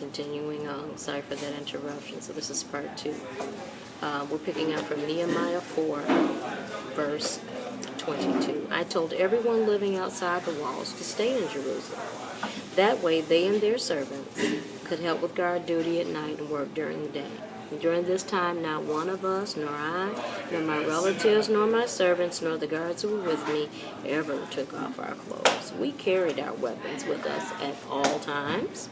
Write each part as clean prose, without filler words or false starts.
continuing on. Sorry for that interruption. So this is part 2. We're picking up from Nehemiah 4, verse 22. I told everyone living outside the walls to stay in Jerusalem. That way they and their servants could help with guard duty at night and work during the day. During this time, not one of us, nor I, nor my relatives, nor my servants, nor the guards who were with me, ever took off our clothes. We carried our weapons with us at all times,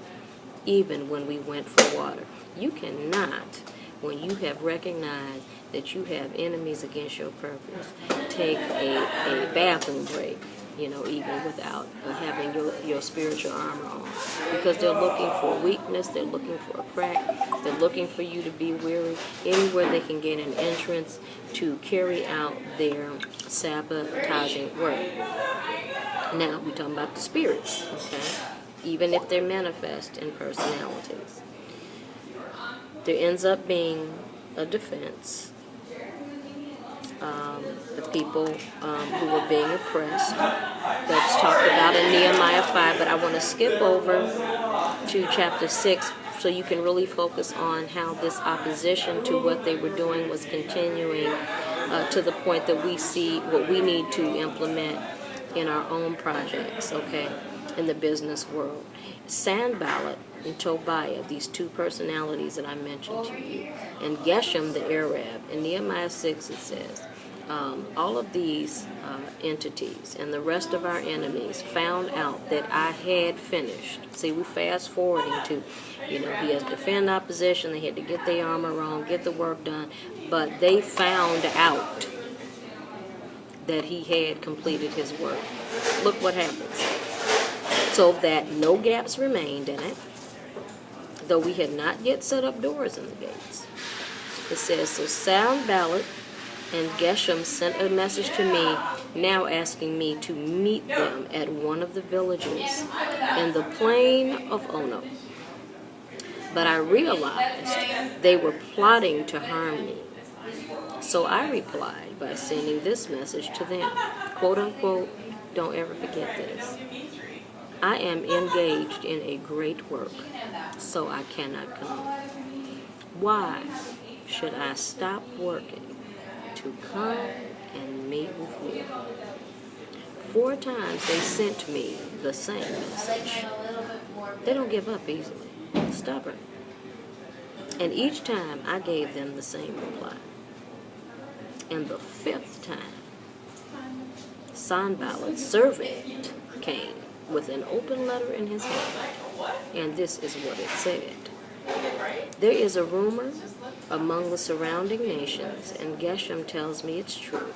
even when we went for water. You cannot, when you have recognized that you have enemies against your purpose, take a bathroom break, even without having your spiritual armor on. Because they're looking for weakness, they're looking for a crack, they're looking for you to be weary, anywhere they can get an entrance to carry out their sabotaging work. Now, we're talking about the spirits, okay? Even if they're manifest in personalities. There ends up being a defense. The people who were being oppressed. That's talked about in Nehemiah 5, but I want to skip over to chapter 6 so you can really focus on how this opposition to what they were doing was continuing to the point that we see what we need to implement in our own projects, okay, in the business world. Sanballat and Tobiah, these two personalities that I mentioned to you, and Geshem the Arab. In Nehemiah 6 it says, all of these entities and the rest of our enemies found out that I had finished. See, we're fast forwarding to, he has to defend opposition, they had to get their armor on, get the work done, but they found out that he had completed his work. Look what happens. So that no gaps remained in it, though we had not yet set up doors in the gates. It says, so Sanballat and Geshem sent a message to me, now asking me to meet them at one of the villages in the plain of Ono. But I realized they were plotting to harm me. So I replied by sending this message to them, quote unquote, don't ever forget this. I am engaged in a great work, so I cannot come. Why should I stop working to come and meet with you? 4 times they sent me the same message. They don't give up easily. Stubborn. And each time I gave them the same reply. And the 5th time, Sanballat's servant came with an open letter in his hand, and this is what it said. There is a rumor among the surrounding nations, and Geshem tells me it's true,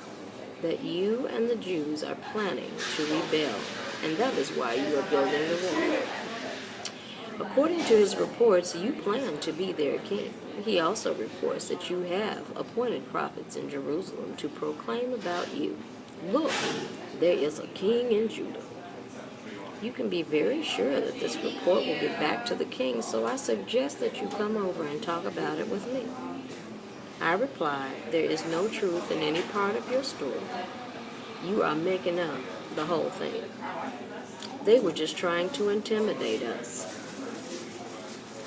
that you and the Jews are planning to rebel, and that is why you are building the wall. According to his reports, you plan to be their king. He also reports that you have appointed prophets in Jerusalem to proclaim about you. Look, there is a king in Judah. You can be very sure that this report will get back to the king, so I suggest that you come over and talk about it with me. I replied, there is no truth in any part of your story. You are making up the whole thing. They were just trying to intimidate us.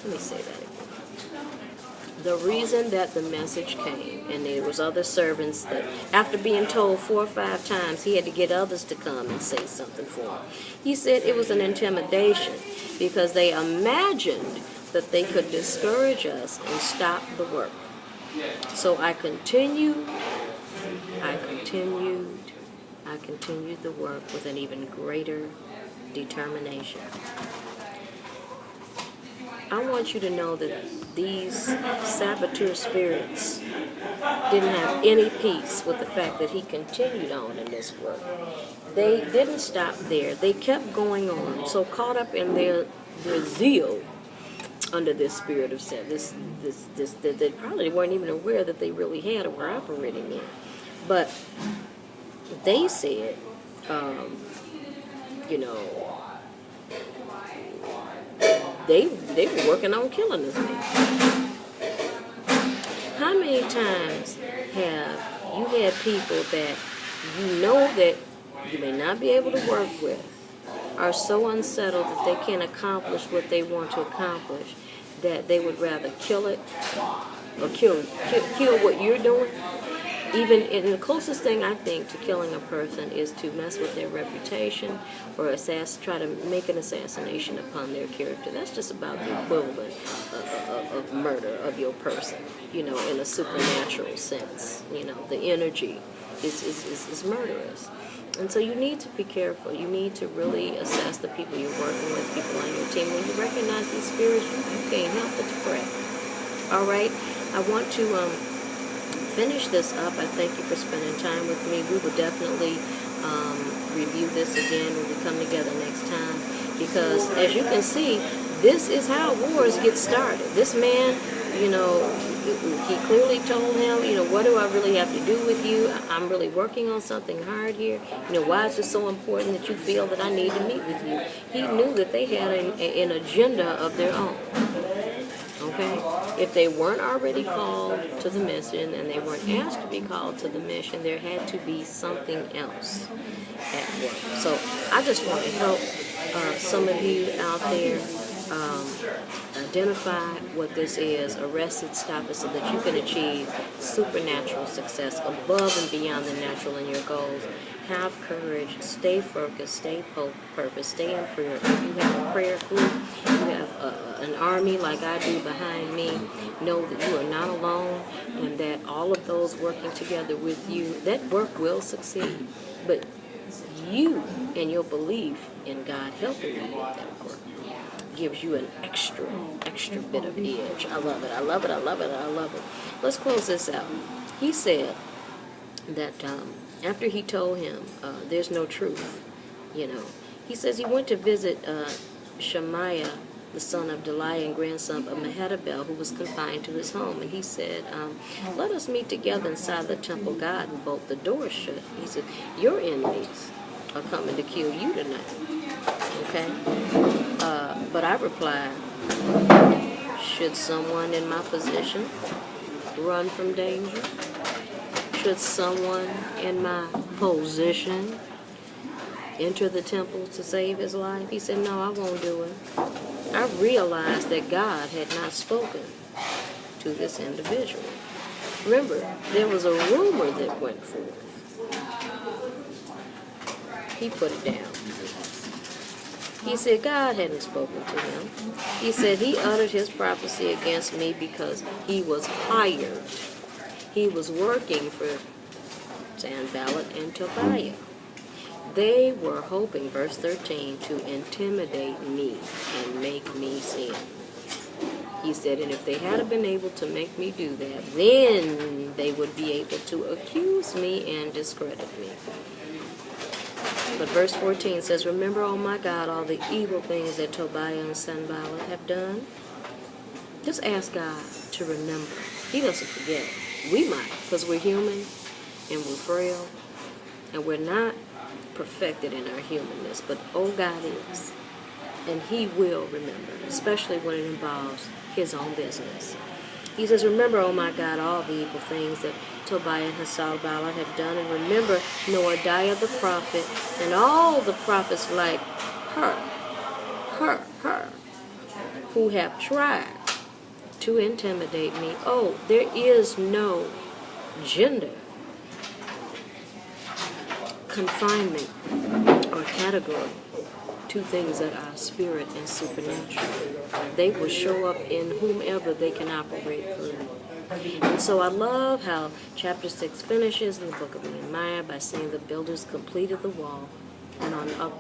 Let me say that again. The reason that the message came, and there was other servants that, after being told 4 or 5 times, he had to get others to come and say something for him. He said it was an intimidation because they imagined that they could discourage us and stop the work. So I continued the work with an even greater determination. I want you to know that these saboteur spirits didn't have any peace with the fact that he continued on in this work. They didn't stop there. They kept going on, so caught up in their zeal under this spirit of sin, this that they probably weren't even aware that they really had or were operating in. But they said, they were working on killing this man. How many times have you had people that you know that you may not be able to work with, are so unsettled that they can't accomplish what they want to accomplish, that they would rather kill it or kill what you're doing. Even in the closest thing I think to killing a person is to mess with their reputation or try to make an assassination upon their character. That's just about the equivalent of murder of your person, in a supernatural sense. The energy is murderous. And so you need to be careful. You need to really assess the people you're working with, people on your team. When you recognize these spirits, you can't help but to pray. All right? I want to finish this up. I thank you for spending time with me. We will definitely review this again when we come together next time, because as you can see, this is how wars get started. This man, he clearly told him, what do I really have to do with you? I'm really working on something hard here. Why is it so important that you feel that I need to meet with you? He knew that they had an agenda of their own. Okay? If they weren't already called to the mission and they weren't asked to be called to the mission, there had to be something else at work. So I just want to help some of you out there identify what this is, arrest it, stop it, so that you can achieve supernatural success above and beyond the natural in your goals. Have courage, stay focused, stay purpose, stay in prayer. If you have a prayer group, you have an army like I do behind me, know that you are not alone and that all of those working together with you, that work will succeed. But you and your belief in God helping you with that work gives you an extra bit of edge. I love it. I love it. I love it. I love it. Let's close this out. He said that after he told him there's no truth, he says he went to visit Shemaiah, the son of Deliah and grandson of Mehetabel, who was confined to his home. And he said, let us meet together inside the temple God and bolt the doors shut. He said, your enemies are coming to kill you tonight. Okay? But I replied, should someone in my position run from danger? Should someone in my position enter the temple to save his life? He said, no, I won't do it. I realized that God had not spoken to this individual. Remember, there was a rumor that went forth. He put it down. He said God hadn't spoken to him. He said he uttered his prophecy against me because he was hired. He was working for Sanballat and Tobiah. They were hoping, verse 13, to intimidate me and make me sin. He said, and if they hadn't been able to make me do that, then they would be able to accuse me and discredit me. But verse 14 says, remember, oh my God, all the evil things that Tobiah and Sanballat have done. Just ask God to remember. He doesn't forget. We might, because we're human and we're frail and we're not perfected in our humanness, but oh, God is. And he will remember, especially when it involves his own business. He says, remember, oh my God, all the evil things that Tobiah and Sanballat have done, and remember Noadiah the prophet and all the prophets like her, who have tried to intimidate me. Oh, there is no gender confinement or category to things that are spirit and supernatural. They will show up in whomever they can operate through. And so I love how chapter 6 finishes in the book of Nehemiah by saying the builders completed the wall, and on up